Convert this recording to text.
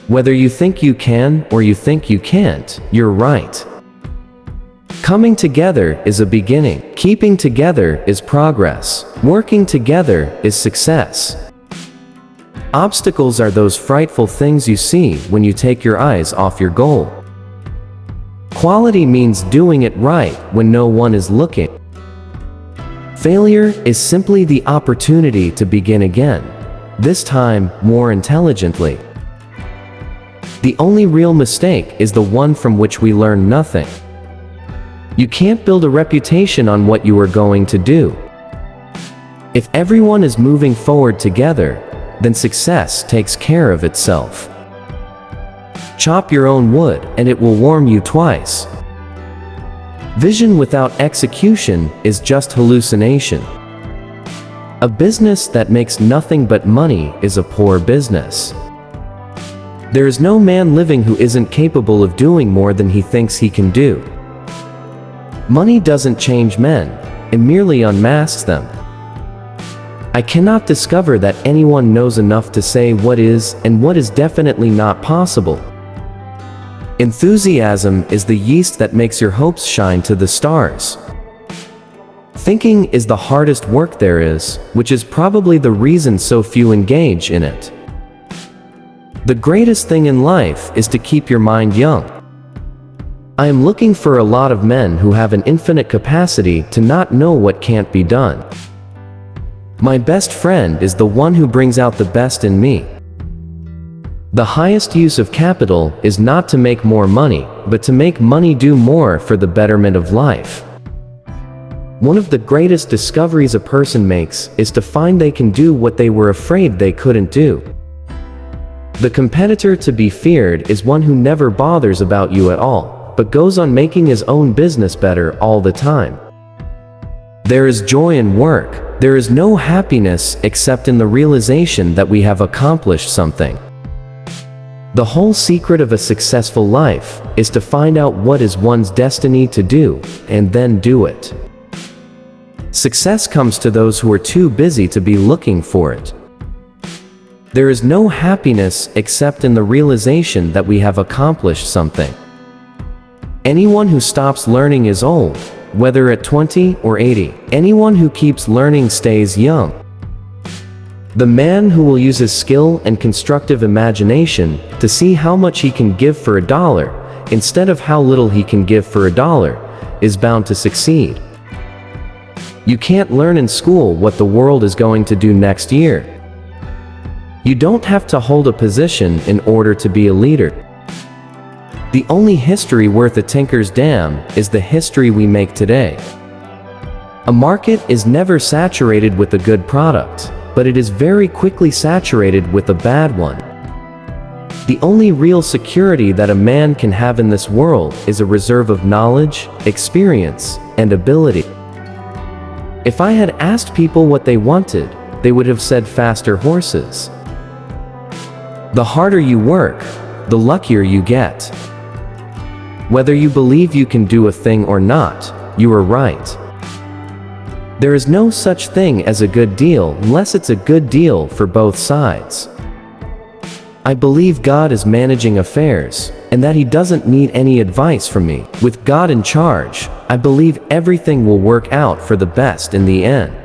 Whether you think you can or you think you can't, you're right. Coming together is a beginning. Keeping together is progress. Working together is success. Obstacles are those frightful things you see when you take your eyes off your goal. Quality means doing it right when no one is looking. Failure is simply the opportunity to begin again, this time more intelligently. The only real mistake is the one from which we learn nothing. You can't build a reputation on what you are going to do. If everyone is moving forward together, then success takes care of itself. Chop your own wood, and it will warm you twice. Vision without execution is just hallucination. A business that makes nothing but money is a poor business. There is no man living who isn't capable of doing more than he thinks he can do. Money doesn't change men, it merely unmasks them. I cannot discover that anyone knows enough to say what is and what is definitely not possible. Enthusiasm is the yeast that makes your hopes shine to the stars. Thinking is the hardest work there is, which is probably the reason so few engage in it. The greatest thing in life is to keep your mind young. I am looking for a lot of men who have an infinite capacity to not know what can't be done. My best friend is the one who brings out the best in me. The highest use of capital is not to make more money, but to make money do more for the betterment of life. One of the greatest discoveries a person makes is to find they can do what they were afraid they couldn't do. The competitor to be feared is one who never bothers about you at all, but goes on making his own business better all the time. There is joy in work. There is no happiness except in the realization that we have accomplished something. The whole secret of a successful life is to find out what is one's destiny to do, and then do it. Success comes to those who are too busy to be looking for it. There is no happiness except in the realization that we have accomplished something. Anyone who stops learning is old, whether at 20 or 80. Anyone who keeps learning stays young. The man who will use his skill and constructive imagination to see how much he can give for $1, instead of how little he can give for $1, is bound to succeed. You can't learn in school what the world is going to do next year. You don't have to hold a position in order to be a leader. The only history worth a tinker's damn is the history we make today. A market is never saturated with a good product, but it is very quickly saturated with a bad one. The only real security that a man can have in this world is a reserve of knowledge, experience, and ability. If I had asked people what they wanted, they would have said faster horses. The harder you work, the luckier you get. Whether you believe you can do a thing or not, you are right. There is no such thing as a good deal unless it's a good deal for both sides. I believe God is managing affairs, and that He doesn't need any advice from me. With God in charge, I believe everything will work out for the best in the end.